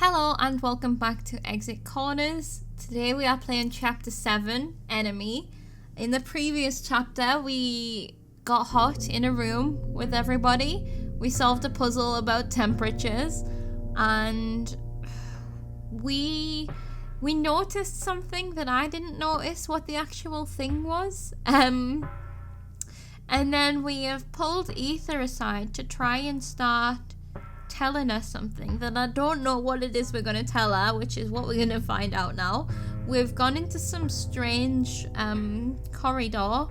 Hello and welcome back to Exit Corners. Today we are playing Chapter 7, Enemy. In the previous chapter we got hot in a room with everybody. We solved a puzzle about temperatures and we noticed something that I didn't notice what the actual thing was. And then we have pulled Ether aside to try and start telling us something that I don't know what it is we're going to tell her, which is what we're going to find out now. We've gone into some strange corridor.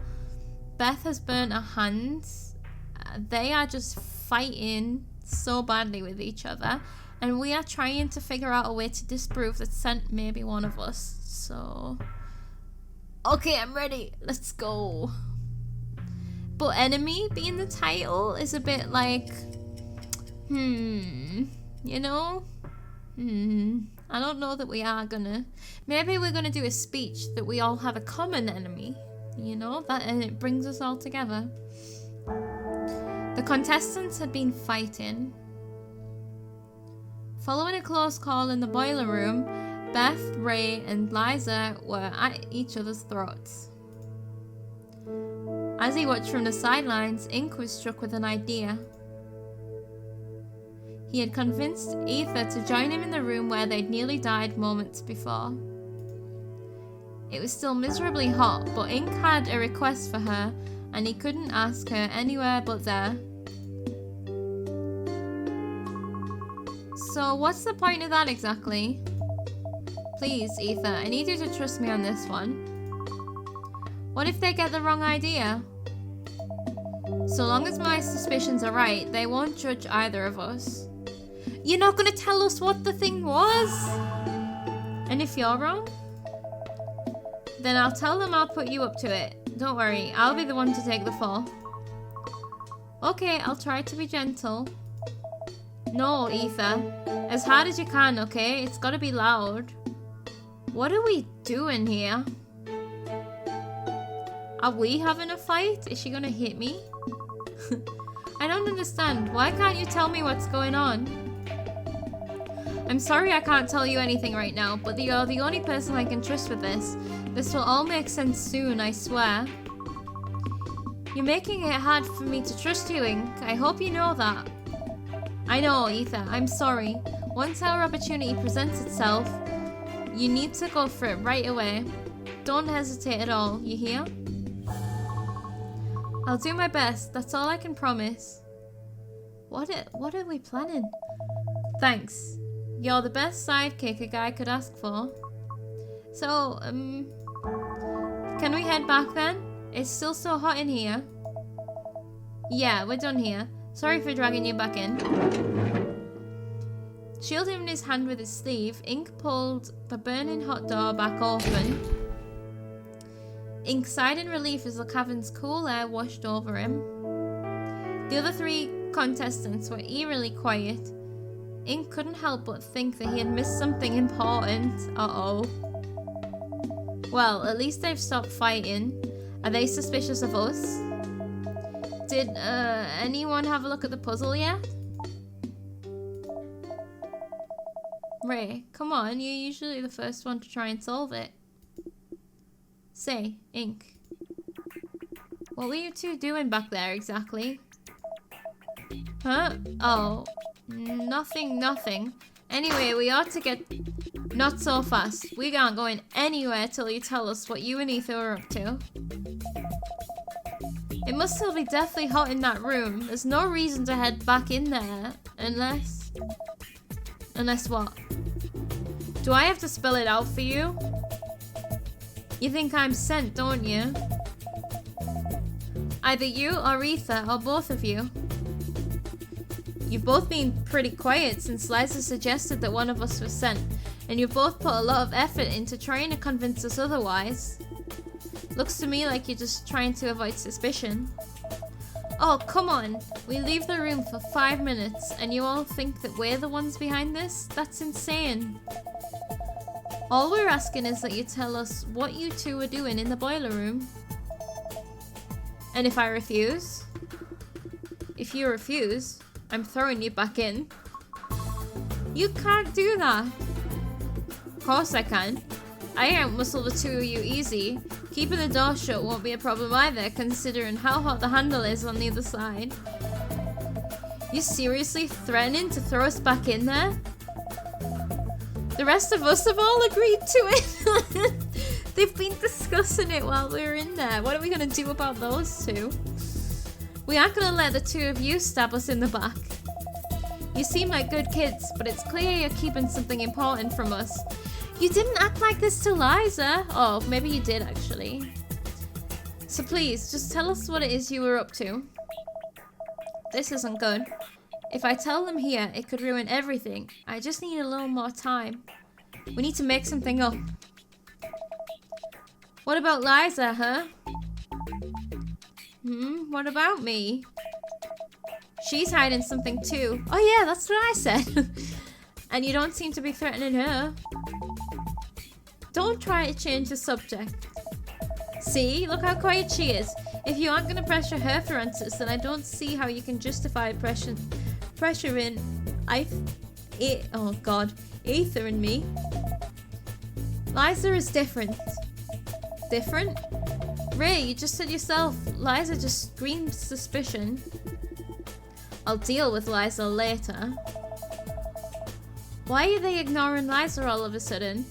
Beth has burnt her hands. They are just fighting so badly with each other, and we are trying to figure out a way to disprove that Scent may be one of us. So okay, I'm ready, let's go. But Enemy being the title is a bit like you know? I don't know that we are gonna. Maybe we're gonna do a speech that we all have a common enemy, you know, that, and it brings us all together. The contestants had been fighting. Following a close call in the boiler room, Beth, Ray, and Liza were at each other's throats. As he watched from the sidelines, Ink was struck with an idea. He had convinced Ether to join him in the room where they'd nearly died moments before. It was still miserably hot, but Ink had a request for her, and he couldn't ask her anywhere but there. So what's the point of that exactly? Please, Ether, I need you to trust me on this one. What if they get the wrong idea? So long as my suspicions are right, they won't judge either of us. You're not going to tell us what the thing was? And if you're wrong? Then I'll tell them I'll put you up to it. Don't worry, I'll be the one to take the fall. Okay, I'll try to be gentle. No, Ether. As hard as you can, okay? It's got to be loud. What are we doing here? Are we having a fight? Is she going to hit me? I don't understand. Why can't you tell me what's going on? I'm sorry I can't tell you anything right now, but you're the only person I can trust with this. This will all make sense soon, I swear. You're making it hard for me to trust you, Ink. I hope you know that. I know, Ether. I'm sorry. Once our opportunity presents itself, you need to go for it right away. Don't hesitate at all, you hear? I'll do my best. That's all I can promise. What are we planning? Thanks. You're the best sidekick a guy could ask for. So, can we head back then? It's still so hot in here. Yeah, we're done here. Sorry for dragging you back in. Shielding his hand with his sleeve, Ink pulled the burning hot door back open. Ink sighed in relief as the cavern's cool air washed over him. The other three contestants were eerily quiet. Ink couldn't help but think that he had missed something important. Uh-oh. Well, at least they've stopped fighting. Are they suspicious of us? Did anyone have a look at the puzzle yet? Ray, come on, you're usually the first one to try and solve it. Say, Ink. What were you two doing back there exactly? Huh? Oh. Nothing. Anyway, we ought to get... Not so fast. We aren't going anywhere till you tell us what you and Ether are up to. It must still be deathly hot in that room. There's no reason to head back in there. Unless... Unless what? Do I have to spell it out for you? You think I'm Scent, don't you? Either you or Ether or both of you. You've both been pretty quiet since Liza suggested that one of us was Scent, and you've both put a lot of effort into trying to convince us otherwise. Looks to me like you're just trying to avoid suspicion. Oh, come on. We leave the room for 5 minutes, and you all think that we're the ones behind this? That's insane. All we're asking is that you tell us what you two are doing in the boiler room. And if I refuse? If you refuse, I'm throwing you back in. You can't do that. Of course I can. I outmuscle the two of you easy. Keeping the door shut won't be a problem either, considering how hot the handle is on the other side. You seriously threatening to throw us back in there? The rest of us have all agreed to it. They've been discussing it while we were in there. What are we going to do about those two? We aren't going to let the two of you stab us in the back. You seem like good kids, but it's clear you're keeping something important from us. You didn't act like this to Liza. Oh, maybe you did actually. So please, just tell us what it is you were up to. This isn't good. If I tell them here, it could ruin everything. I just need a little more time. We need to make something up. What about Liza, huh? What about me? She's hiding something too. Oh yeah, that's what I said. And you don't seem to be threatening her. Don't try to change the subject. See, look how quiet she is. If you aren't going to pressure her for answers, then I don't see how you can justify pressuring Ether and me. Liza is different. Different? Ray, you just said yourself, Liza just screams suspicion. I'll deal with Liza later. Why are they ignoring Liza all of a sudden?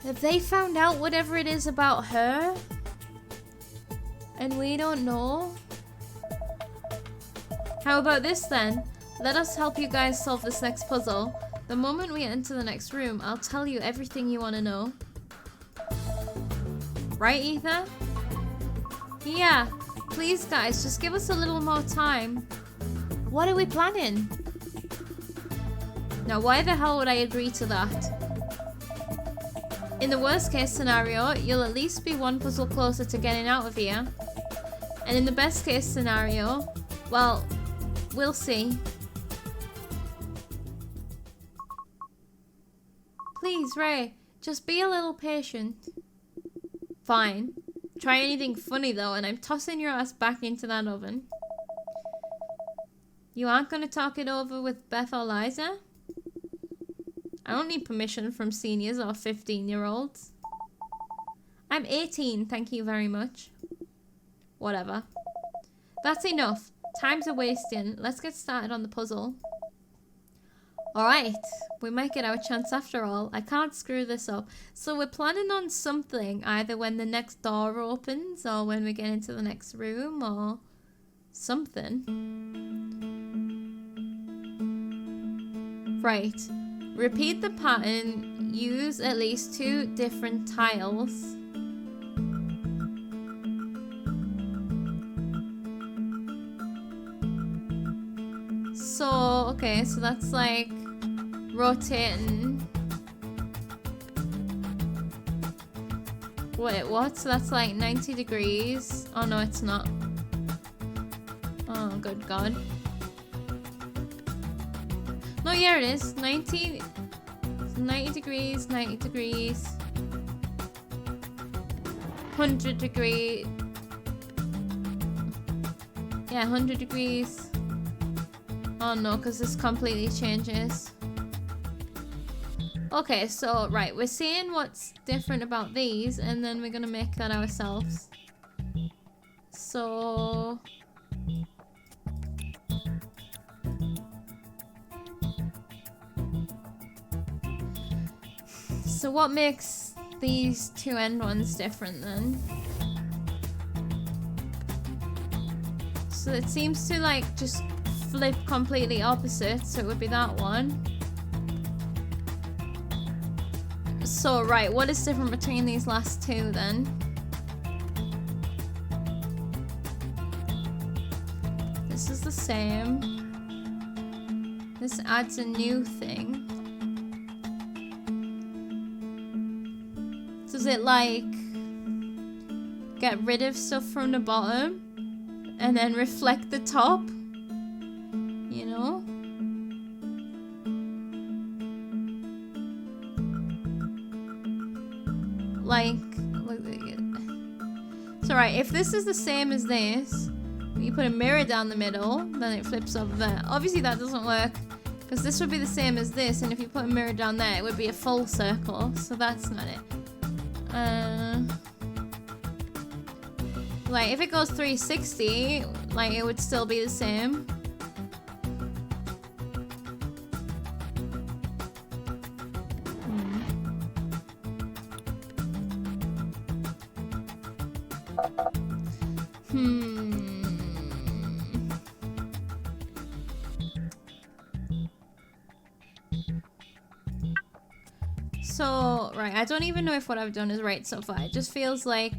Have they found out whatever it is about her? And we don't know? How about this then? Let us help you guys solve this next puzzle. The moment we enter the next room, I'll tell you everything you want to know. Right, Ether? Yeah. Please, guys, just give us a little more time. What are we planning? Now, why the hell would I agree to that? In the worst case scenario, you'll at least be one puzzle closer to getting out of here. And in the best case scenario, well, we'll see. Please, Ray, just be a little patient. Fine. Try anything funny though, and I'm tossing your ass back into that oven. You aren't going to talk it over with Beth or Liza? I don't need permission from seniors or 15-year-olds. I'm 18, thank you very much. Whatever. That's enough. Time's a wasting. Let's get started on the puzzle. Alright, we might get our chance after all. I can't screw this up. So we're planning on something, either when the next door opens or when we get into the next room or something. Right. Repeat the pattern. Use at least 2 different tiles. So, okay, so that's like rotating. Wait, what? So that's like 90 degrees. Oh no, it's not. Oh, good God. No, yeah, it is. 90 degrees, 90 degrees. 100 degrees. Yeah, 100 degrees. Oh no, because this completely changes. Okay, so, right, we're seeing what's different about these, and then we're gonna make that ourselves. So... So what makes these 2 end ones different then? So it seems to like just flip completely opposite, so it would be that one. So right, what is different between these last 2 then? This is the same. This adds a new thing. Does it like get rid of stuff from the bottom and then reflect the top? You know? Like, so right, if this is the same as this, you put a mirror down the middle, then it flips over there. Obviously that doesn't work Because this would be the same as this, and if you put a mirror down there, it would be a full circle, so that's not it. Like, if it goes 360, like, it would still be the same. So, right, I don't even know if what I've done is right so far. It just feels like...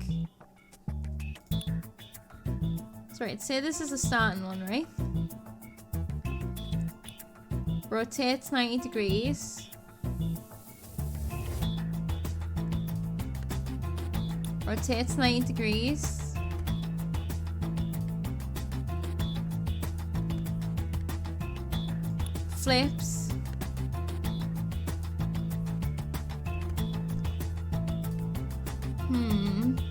That's right, say this is the starting one, right? Rotates 90 degrees. Rotates 90 degrees. Flips.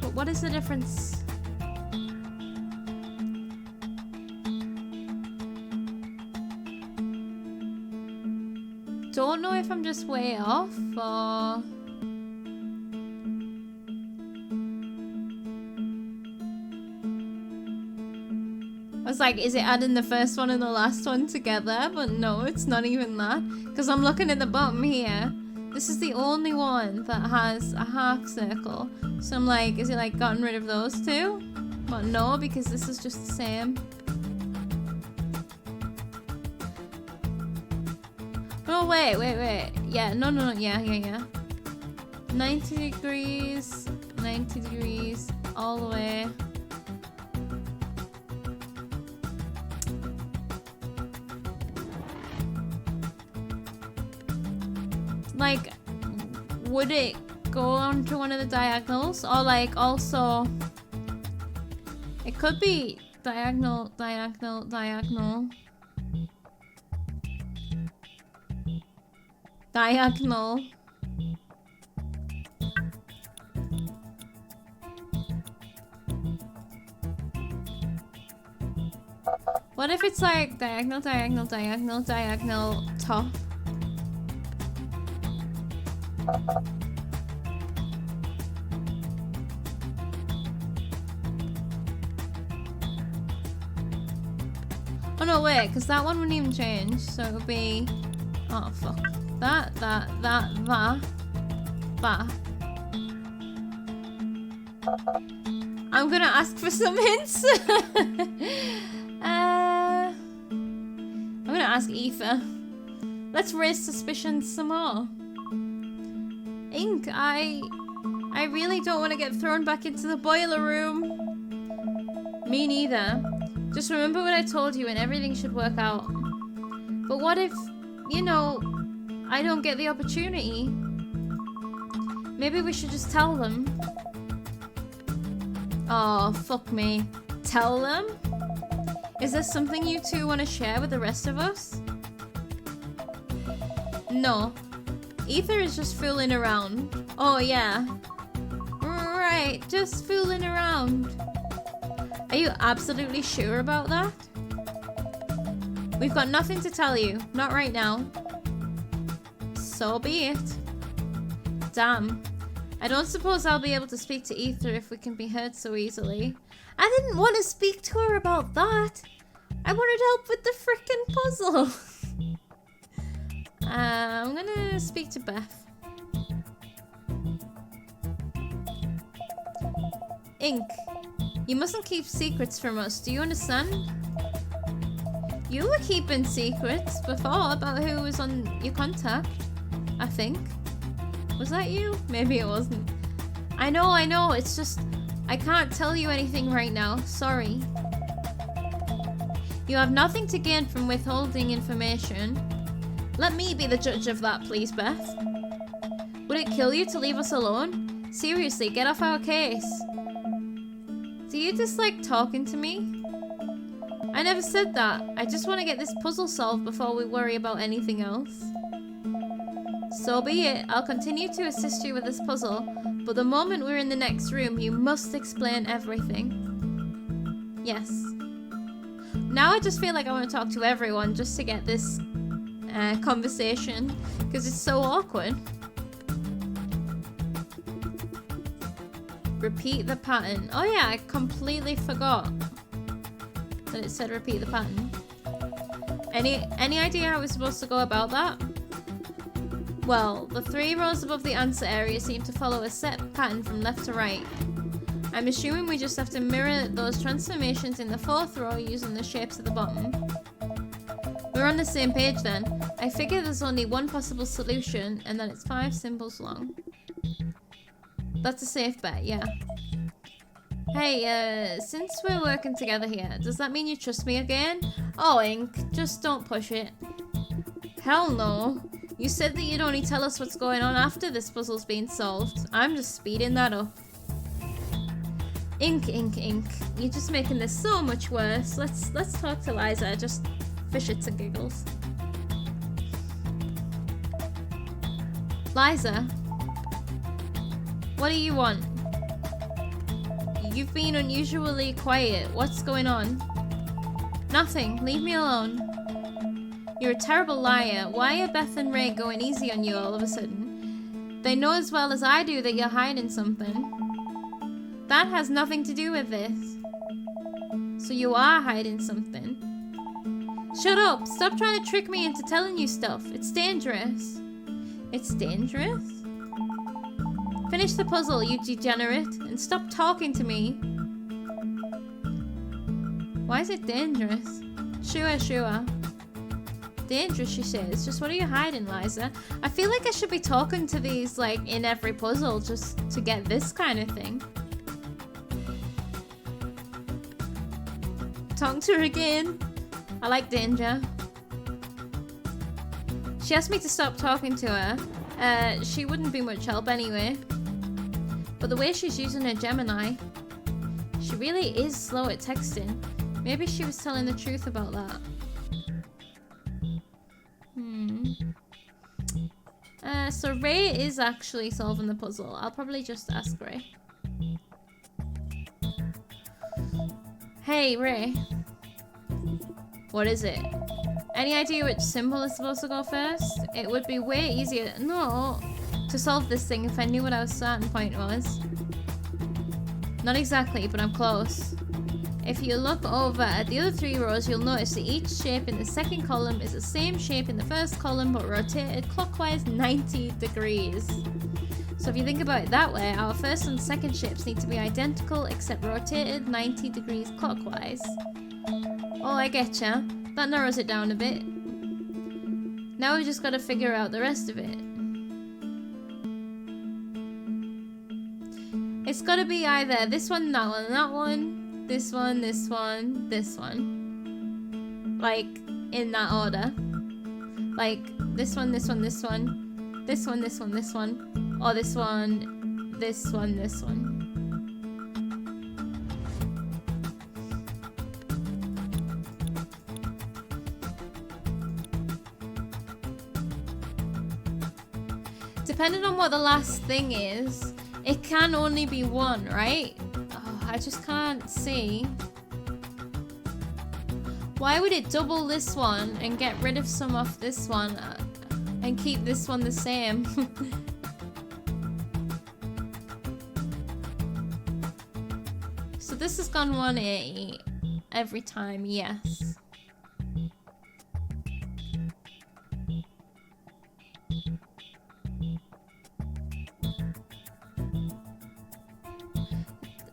But what is the difference? Don't know if I'm just way off or... I was like, is it adding the first one and the last one together? But no, it's not even that. Because I'm looking at the bottom here. This is the only one that has a half circle. So I'm like, is it like gotten rid of those two? But no, because this is just the same. Oh, wait. Yeah, no, yeah. 90 degrees, all the way. Like, would it go onto one of the diagonals? Or like, also, it could be diagonal. What if it's like diagonal, top? Oh no, wait, because that one wouldn't even change, so it would be... Oh, fuck. That. I'm gonna ask for some hints. I'm gonna ask Aoife. Let's raise suspicions some more. Ink, I really don't want to get thrown back into the boiler room. Me neither. Just remember what I told you and everything should work out. But what if, you know, I don't get the opportunity? Maybe we should just tell them. Oh, fuck me. Tell them? Is there something you two want to share with the rest of us? No. Ether is just fooling around. Oh, yeah. Right, just fooling around. Are you absolutely sure about that? We've got nothing to tell you. Not right now. So be it. Damn. I don't suppose I'll be able to speak to Ether if we can be heard so easily. I didn't want to speak to her about that. I wanted help with the frickin' puzzle. I'm gonna speak to Beth. Ink, you mustn't keep secrets from us, do you understand? You were keeping secrets before about who was on your contact, I think. Was that you? Maybe it wasn't. I know, it's just... I can't tell you anything right now, sorry. You have nothing to gain from withholding information. Let me be the judge of that, please, Beth. Would it kill you to leave us alone? Seriously, get off our case. Do you dislike talking to me? I never said that. I just want to get this puzzle solved before we worry about anything else. So be it. I'll continue to assist you with this puzzle, but the moment we're in the next room, you must explain everything. Yes. Now I just feel like I want to talk to everyone just to get this conversation because it's so awkward. Repeat the pattern. Oh yeah, I completely forgot that it said repeat the pattern. Any idea how we're supposed to go about that? Well, the 3 rows above the answer area seem to follow a set pattern from left to right. I'm assuming we just have to mirror those transformations in the 4th row using the shapes at the bottom. We're on the same page then. I figure there's only one possible solution and that it's 5 symbols long. That's a safe bet, yeah. Hey, since we're working together here, does that mean you trust me again? Oh, Ink, just don't push it. Hell no. You said that you'd only tell us what's going on after this puzzle's been solved. I'm just speeding that up. Ink. You're just making this so much worse. Let's talk to Liza, just for shits and giggles. Liza? What do you want? You've been unusually quiet. What's going on? Nothing. Leave me alone. You're a terrible liar. Why are Beth and Ray going easy on you all of a sudden? They know as well as I do that you're hiding something. That has nothing to do with this. So you are hiding something. Shut up! Stop trying to trick me into telling you stuff. It's dangerous. It's dangerous? Finish the puzzle, you degenerate, and stop talking to me. Why is it dangerous? Sure. Dangerous, she says. Just what are you hiding, Liza? I feel like I should be talking to these, like, in every puzzle just to get this kind of thing. Talk to her again. I like danger. She asked me to stop talking to her. She wouldn't be much help anyway. But the way she's using her Gemini, she really is slow at texting. Maybe she was telling the truth about that. So Ray is actually solving the puzzle. I'll probably just ask Ray. Hey, Ray. What is it? Any idea which symbol is supposed to go first? It would be way easier to solve this thing if I knew what our starting point was. Not exactly, but I'm close. If you look over at the other 3 rows, you'll notice that each shape in the second column is the same shape in the first column, but rotated clockwise 90 degrees. So if you think about it that way, our first and second shapes need to be identical, except rotated 90 degrees clockwise. Oh, I getcha. That narrows it down a bit. Now we've just got to figure out the rest of it. It's got to be either this one, that one, that one. This one, this one, this one. Like, in that order. Like, this one, this one, this one. This one, this one, this one. Or this one, this one, this one. Depending on what the last thing is, it can only be one, right? I just can't see. Why would it double this one and get rid of some off this one and keep this one the same? So this has gone 180 every time, yes.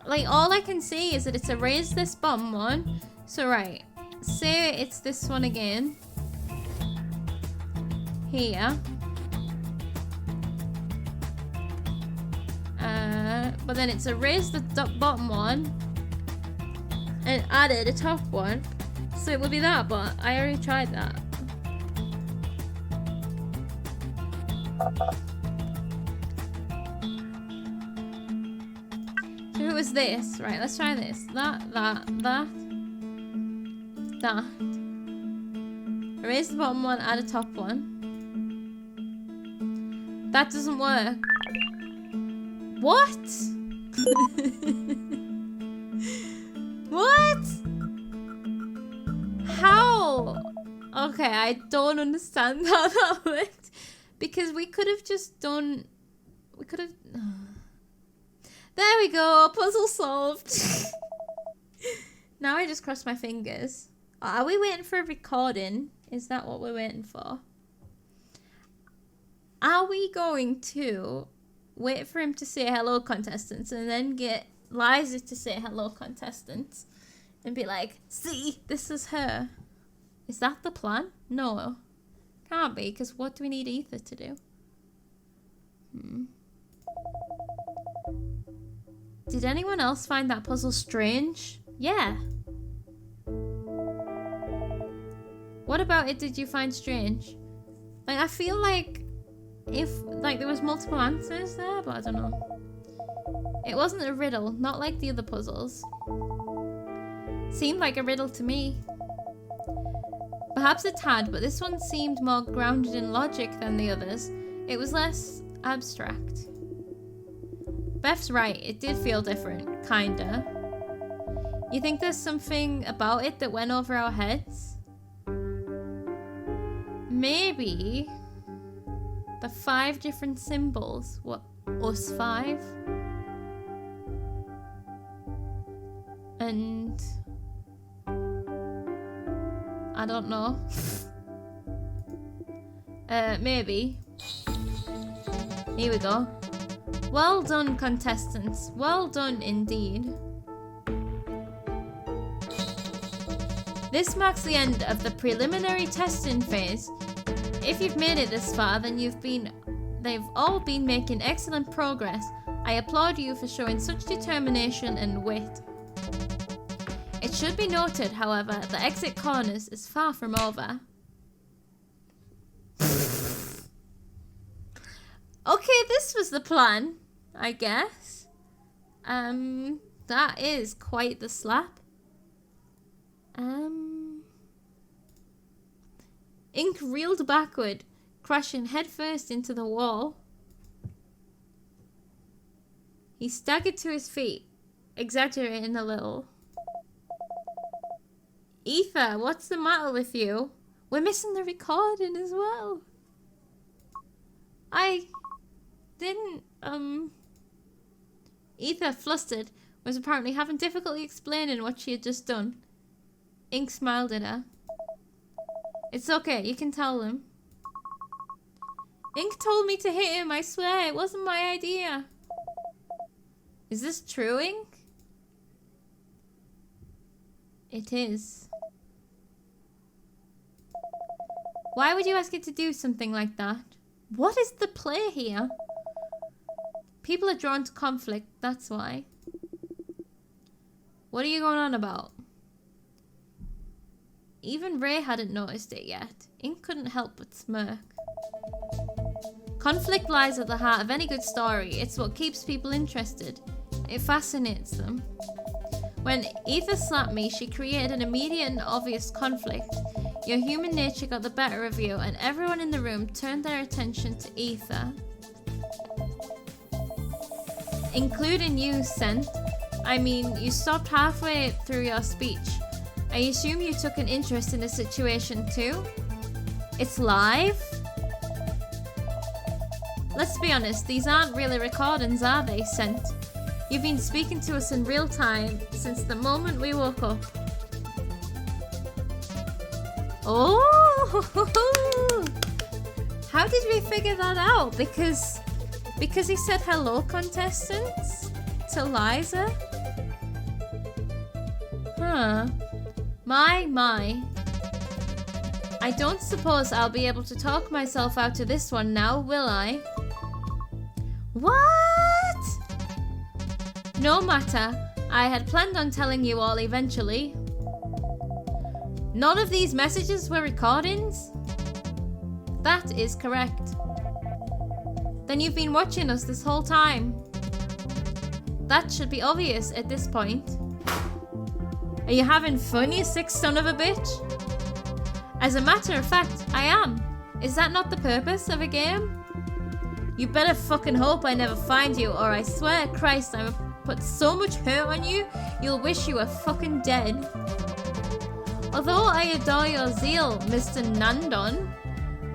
Like, all I can see is that it's erased this bottom one. So, right. Say it's this one again. Here. But then it's erased the bottom one. And added a top one. So it would be that, but I already tried that. It was this. Right, let's try this. That. Erase the bottom one, add a top one. That doesn't work. What? What? How? Okay, I don't understand how that worked. Because we could have just done... We could have... There we go, puzzle solved. Now I just cross my fingers. Are we waiting for a recording? Is that what we're waiting for? Are we going to wait for him to say hello, contestants, and then get Liza to say hello, contestants, and be like, see, this is her? Is that the plan? No. Can't be, because what do we need Ether to do? Did anyone else find that puzzle strange? Yeah. What about it did you find strange? Like, I feel like if, like, there was multiple answers there, but I don't know. It wasn't a riddle, not like the other puzzles. Seemed like a riddle to me. Perhaps a tad, but this one seemed more grounded in logic than the others. It was less abstract. Beth's right, it did feel different, kinda. You think there's something about it that went over our heads? Maybe the 5 different symbols were us 5. And I don't know. Maybe. Here we go. Well done, contestants. Well done indeed. This marks the end of the preliminary testing phase. If you've made it this far, then they've all been making excellent progress. I applaud you for showing such determination and wit. It should be noted, however, the exit corners is far from over. Okay, this was the plan, I guess. That is quite the slap. Ink reeled backward, crashing headfirst into the wall. He staggered to his feet, exaggerating a little. Ether, what's the matter with you? We're missing the recording as well. I didn't, Ether, flustered, was apparently having difficulty explaining what she had just done. Ink smiled at her. It's okay, you can tell them. Ink told me to hit him, I swear, it wasn't my idea. Is this true, Ink? It is. Why would you ask it to do something like that? What is the play here? People are drawn to conflict, that's why. What are you going on about? Even Ray hadn't noticed it yet. Ink couldn't help but smirk. Conflict lies at the heart of any good story. It's what keeps people interested. It fascinates them. When Ether slapped me, she created an immediate and obvious conflict. Your human nature got the better of you, and everyone in the room turned their attention to Ether. Including you, Scent. I mean, you stopped halfway through your speech. I assume you took an interest in the situation too? It's live? Let's be honest, these aren't really recordings, are they, Scent? You've been speaking to us in real time since the moment we woke up. Oh! How did we figure that out? Because he said hello, contestants? To Liza? Huh. My. I don't suppose I'll be able to talk myself out of this one now, will I? What? No matter. I had planned on telling you all eventually. None of these messages were recordings? That is correct. Then you've been watching us this whole time. That should be obvious at this point. Are you having fun, you sick son of a bitch? As a matter of fact, I am. Is that not the purpose of a game? You better fucking hope I never find you, or I swear to Christ I will put so much hurt on you, you'll wish you were fucking dead. Although I adore your zeal, Mr. Nandon,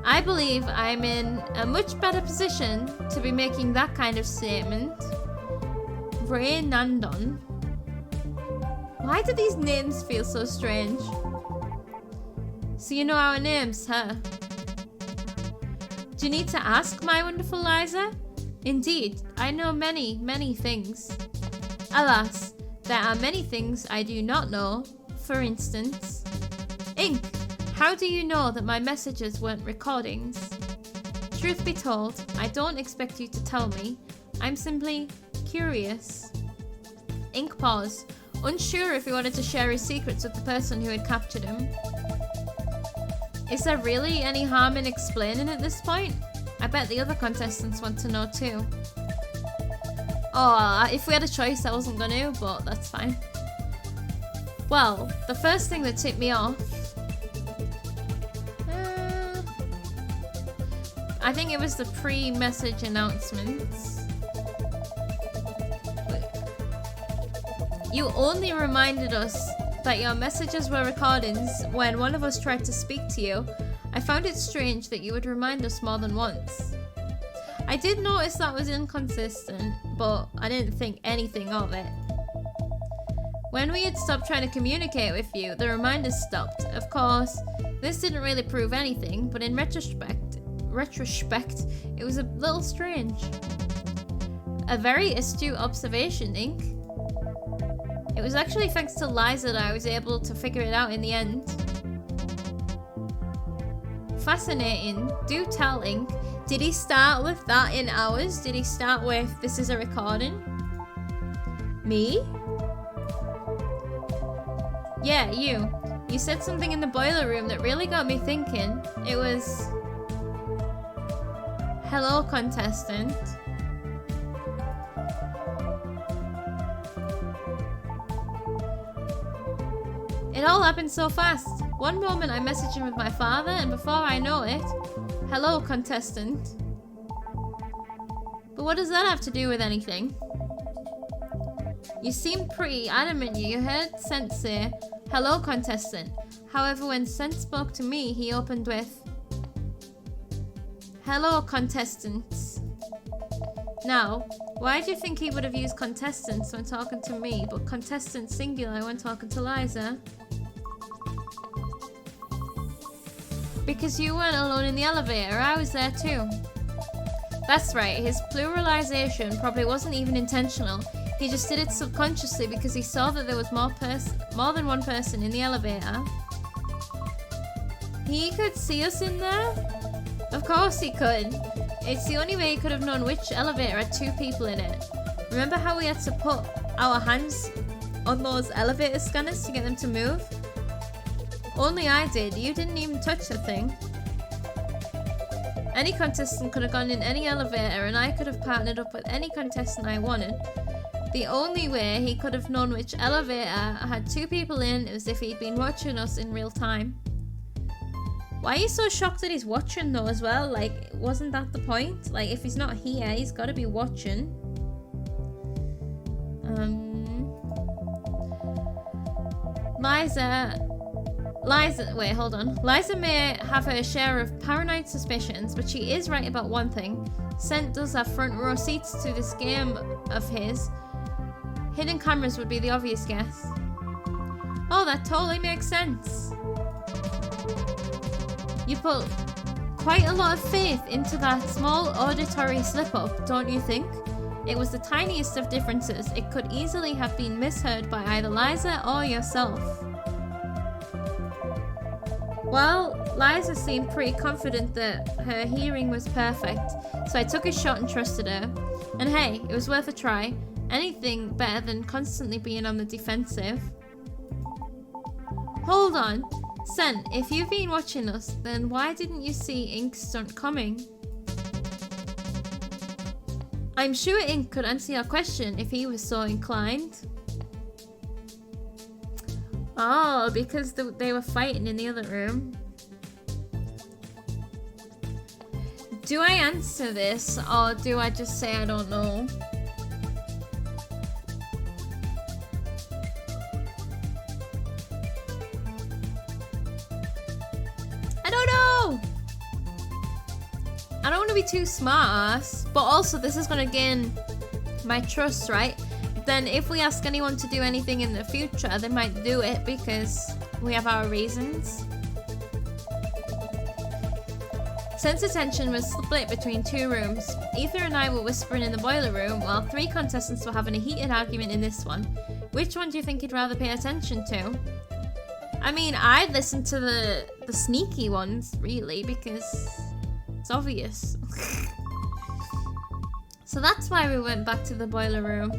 I believe I'm in a much better position to be making that kind of statement. Ray Nandon. Why do these names feel so strange? So you know our names, huh? Do you need to ask, my wonderful Liza? Indeed, I know many, many things. Alas, there are many things I do not know. For instance, Ink, how do you know that my messages weren't recordings? Truth be told, I don't expect you to tell me. I'm simply curious. Ink paused, unsure if he wanted to share his secrets with the person who had captured him. Is there really any harm in explaining at this point? I bet the other contestants want to know too. Oh, if we had a choice I wasn't gonna, but that's fine. Well, the first thing that tipped me off... I think it was the pre-message announcements. You only reminded us that your messages were recordings when one of us tried to speak to you. I found it strange that you would remind us more than once. I did notice that was inconsistent, but I didn't think anything of it. When we had stopped trying to communicate with you, the reminders stopped. Of course, this didn't really prove anything, but in retrospect, it was a little strange. A very astute observation, Ink. It was actually thanks to Liza that I was able to figure it out in the end. Fascinating. Do tell, Ink. Did he start with that in ours? Did he start with, this is a recording? Me? Yeah, you. You said something in the boiler room that really got me thinking. It was... Hello, contestant. It all happened so fast. One moment I'm messaging with my father, and before I know it, hello, contestant. But what does that have to do with anything? You seemed pretty adamant you heard Sent say, hello, contestant. However, when Sent spoke to me, he opened with, hello, contestants. Now, why do you think he would have used contestants when talking to me, but contestants singular when talking to Liza? Because you weren't alone in the elevator, I was there too. That's right, his pluralization probably wasn't even intentional. He just did it subconsciously because he saw that there was more than one person in the elevator. He could see us in there? Of course he could. It's the only way he could have known which elevator had two people in it. Remember how we had to put our hands on those elevator scanners to get them to move? Only I did. You didn't even touch the thing. Any contestant could have gone in any elevator and I could have partnered up with any contestant I wanted. The only way he could have known which elevator had two people in was if he'd been watching us in real time. Why are you so shocked that he's watching though as well? Like, wasn't that the point? Like, if he's not here, he's got to be watching. Liza, wait, hold on. Liza may have her share of paranoid suspicions, but she is right about one thing. Sent does have front row seats to this game of his. Hidden cameras would be the obvious guess. Oh, that totally makes sense. You put quite a lot of faith into that small auditory slip-up, don't you think? It was the tiniest of differences. It could easily have been misheard by either Liza or yourself. Well, Liza seemed pretty confident that her hearing was perfect, so I took a shot and trusted her. And hey, it was worth a try. Anything better than constantly being on the defensive. Hold on. Sen, if you've been watching us, then why didn't you see Ink stunt coming? I'm sure Ink could answer your question if he was so inclined. Oh, because they were fighting in the other room. Do I answer this, or do I just say I don't know? be too smart ass, but also this is gonna gain my trust, right? Then if we ask anyone to do anything in the future, they might do it because we have our reasons. Sense attention was split between 2 rooms. Ether and I were whispering in the boiler room, while 3 contestants were having a heated argument in this one. Which one do you think you'd rather pay attention to? I mean, I'd listen to the sneaky ones, really, because it's obvious. So that's why we went back to the boiler room.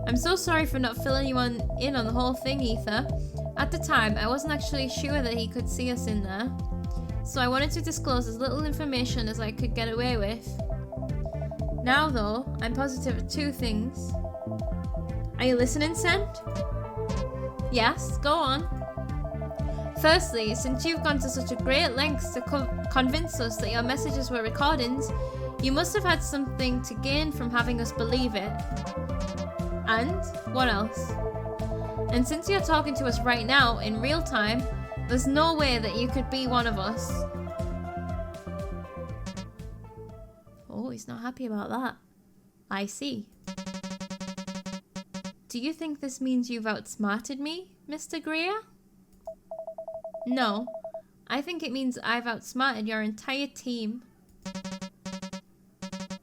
I'm so sorry for not filling you in on the whole thing, Ether. At the time, I wasn't actually sure that he could see us in there. So I wanted to disclose as little information as I could get away with. Now though, I'm positive of 2 things. Are you listening, Sent? Yes, go on. Firstly, since you've gone to such a great length to convince us that your messages were recordings, you must have had something to gain from having us believe it. And what else? And since you're talking to us right now, in real time, there's no way that you could be one of us. Oh, he's not happy about that. I see. Do you think this means you've outsmarted me, Mr. Greer? No. I think it means I've outsmarted your entire team.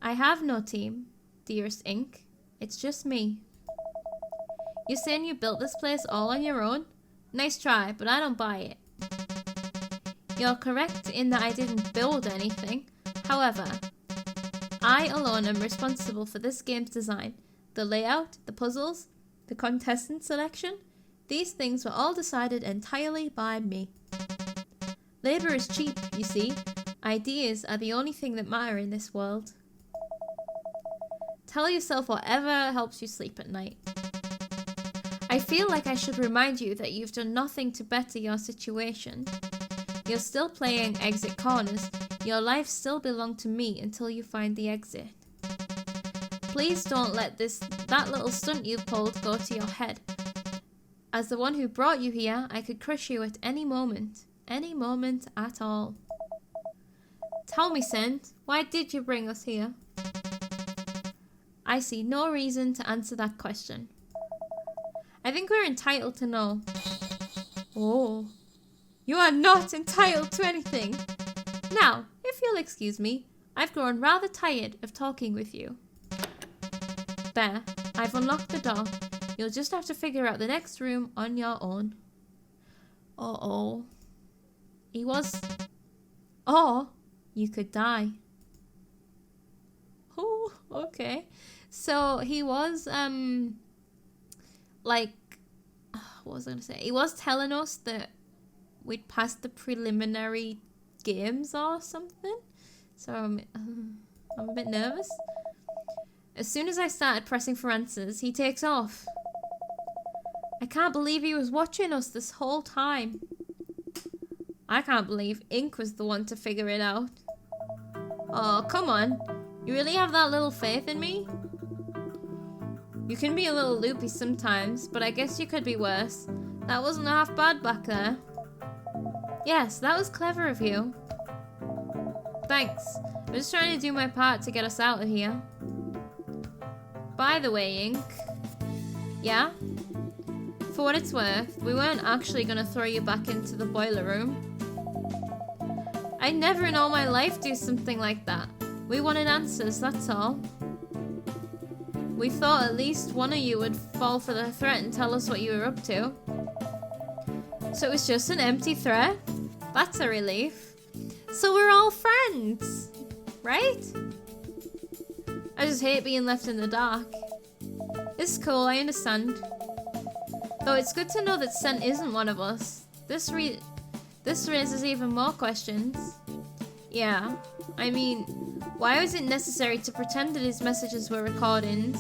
I have no team, dearest Ink. It's just me. You're saying you built this place all on your own? Nice try, but I don't buy it. You're correct in that I didn't build anything. However, I alone am responsible for this game's design. The layout, the puzzles, the contestant selection. These things were all decided entirely by me. Labor is cheap, you see. Ideas are the only thing that matter in this world. Tell yourself whatever helps you sleep at night. I feel like I should remind you that you've done nothing to better your situation. You're still playing exit corners. Your life still belongs to me until you find the exit. Please don't let that little stunt you pulled go to your head. As the one who brought you here, I could crush you at any moment at all. Tell me, Sent, why did you bring us here? I see no reason to answer that question. I think we're entitled to know. Oh, you are not entitled to anything. Now, if you'll excuse me, I've grown rather tired of talking with you. There, I've unlocked the door. You'll just have to figure out the next room on your own. Uh-oh. Or you could die. Oh, okay. So he was, what was I going to say? He was telling us that we'd passed the preliminary games or something. So I'm a bit nervous. As soon as I started pressing for answers, he takes off. I can't believe he was watching us this whole time. I can't believe Ink was the one to figure it out. Oh, come on. You really have that little faith in me? You can be a little loopy sometimes, but I guess you could be worse. That wasn't half bad back there. Yes, that was clever of you. Thanks. I'm just trying to do my part to get us out of here. By the way, Ink. Yeah? For what it's worth, we weren't actually going to throw you back into the boiler room. I'd never in all my life do something like that. We wanted answers, that's all. We thought at least one of you would fall for the threat and tell us what you were up to. So it was just an empty threat? That's a relief. So we're all friends, right? I just hate being left in the dark. It's cool, I understand. Though it's good to know that Sent isn't one of us. This raises even more questions. Yeah, I mean, why was it necessary to pretend that his messages were recordings?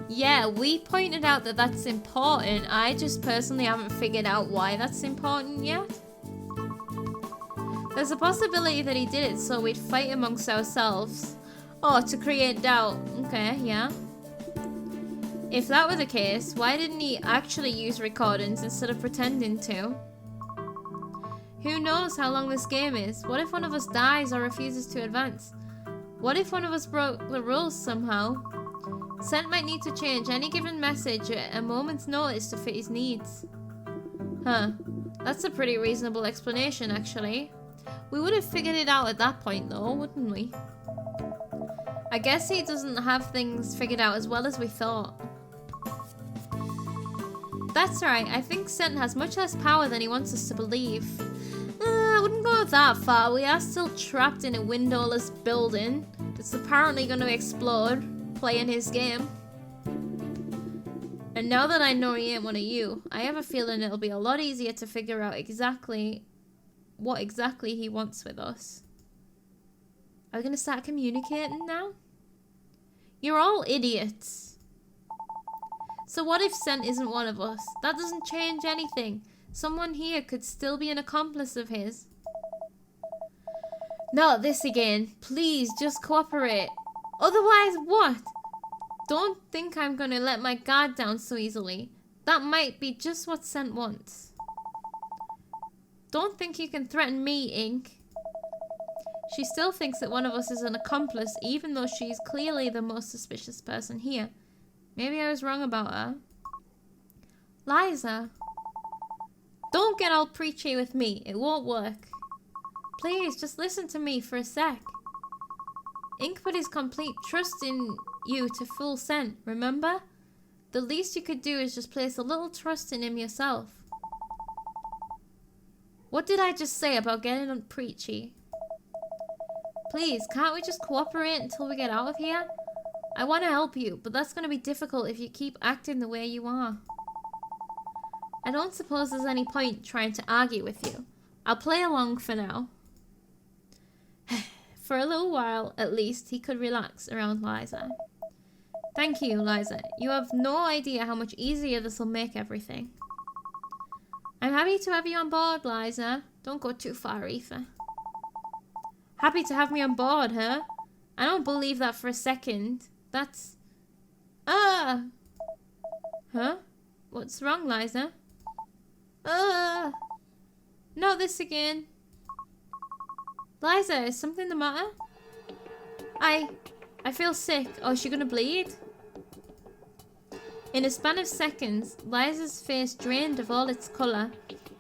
Yeah, we pointed out that that's important. I just personally haven't figured out why that's important yet. There's a possibility that he did it so we'd fight amongst ourselves. Oh, to create doubt. Okay, yeah. If that were the case, why didn't he actually use recordings instead of pretending to? Who knows how long this game is? What if one of us dies or refuses to advance? What if one of us broke the rules somehow? Scent might need to change any given message at a moment's notice to fit his needs. Huh. That's a pretty reasonable explanation, actually. We would have figured it out at that point, though, wouldn't we? I guess he doesn't have things figured out as well as we thought. That's right, I think Scent has much less power than he wants us to believe. I wouldn't go that far. We are still trapped in a windowless building that's apparently going to explode playing his game. And now that I know he ain't one of you, I have a feeling it'll be a lot easier to figure out what exactly he wants with us. Are we going to start communicating now? You're all idiots. So what if Scent isn't one of us? That doesn't change anything. Someone here could still be an accomplice of his. Not this again. Please, just cooperate. Otherwise, what? Don't think I'm gonna let my guard down so easily. That might be just what Scent wants. Don't think you can threaten me, Ink. She still thinks that one of us is an accomplice, even though she's clearly the most suspicious person here. Maybe I was wrong about her. Liza. Don't get all preachy with me. It won't work. Please, just listen to me for a sec. Ink put his complete trust in you to fool Scent, remember? The least you could do is just place a little trust in him yourself. What did I just say about getting preachy? Please, can't we just cooperate until we get out of here? I want to help you, but that's going to be difficult if you keep acting the way you are. I don't suppose there's any point trying to argue with you. I'll play along for now. For a little while, at least, he could relax around Liza. Thank you, Liza. You have no idea how much easier this will make everything. I'm happy to have you on board, Liza. Don't go too far, Aoife. Happy to have me on board, huh? I don't believe that for a second. That's... Huh? What's wrong, Liza? Not this again. Liza, is something the matter? I feel sick. Oh, is she gonna bleed? In a span of seconds, Liza's face drained of all its colour.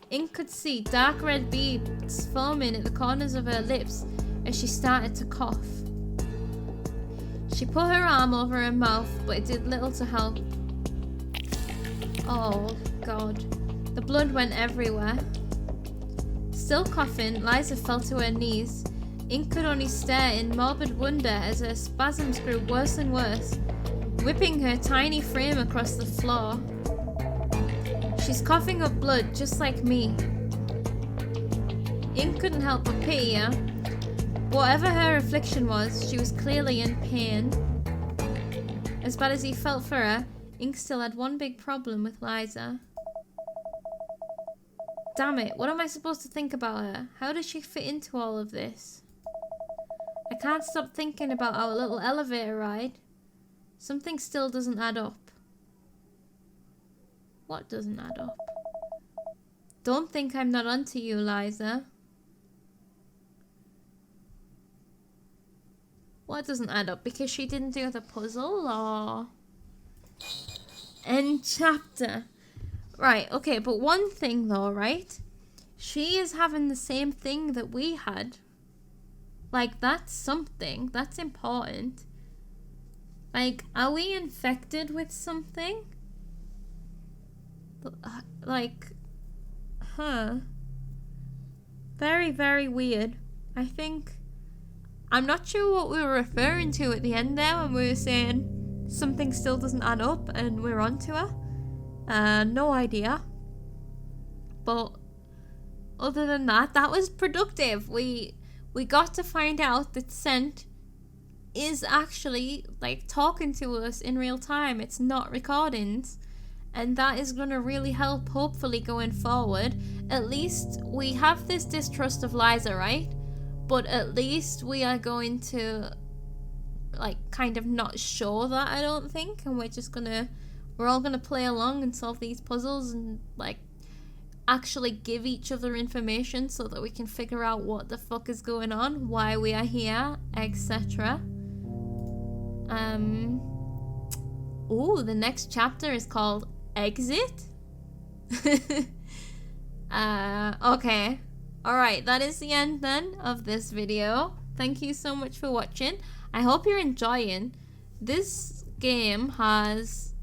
Ink could see dark red beads forming at the corners of her lips as she started to cough. She put her arm over her mouth, but it did little to help. Oh, God. The blood went everywhere. Still coughing, Liza fell to her knees. Ink could only stare in morbid wonder as her spasms grew worse and worse, whipping her tiny frame across the floor. She's coughing up blood just like me. Ink couldn't help but pity her. Whatever her affliction was, she was clearly in pain. As bad as he felt for her, Ink still had one big problem with Liza. Damn it, what am I supposed to think about her? How does she fit into all of this? I can't stop thinking about our little elevator ride. Something still doesn't add up. What doesn't add up? Don't think I'm not onto you, Liza. What doesn't add up? Because she didn't do the puzzle, or... End chapter. Right, okay, but one thing though, right? She is having the same thing that we had. Like, that's something. That's important. Like, are we infected with something? Like, very, very weird. I think... I'm not sure what we were referring to at the end there when we were saying something still doesn't add up and we're onto her. No idea. But other than that, that was productive. We got to find out that Scent is actually like talking to us in real time. It's not recordings. And that is going to really help, hopefully, going forward. At least we have this distrust of Liza, right? But at least we are going to, like, kind of not show that, I don't think. And we're all gonna play along and solve these puzzles and, like, actually give each other information so that we can figure out what the fuck is going on, why we are here, etc. Oh, the next chapter is called Exit. Okay. Alright, that is the end then of this video. Thank you so much for watching. I hope you're enjoying. This game has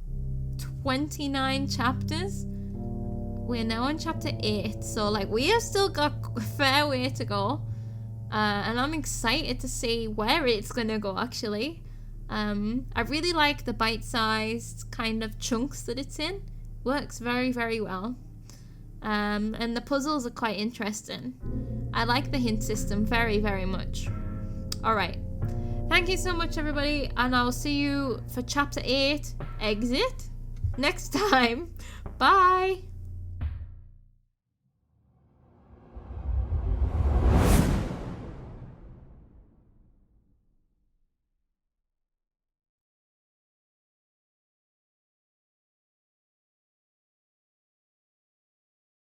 29 chapters. We're now on chapter 8, so like we have still got a fair way to go. And I'm excited to see where it's gonna go actually. I really like the bite-sized kind of chunks that it's in. Works very, very well. And the puzzles are quite interesting. I like the hint system very, very much. Alright. Thank you so much everybody, and I'll see you for chapter 8, Exit, next time. Bye!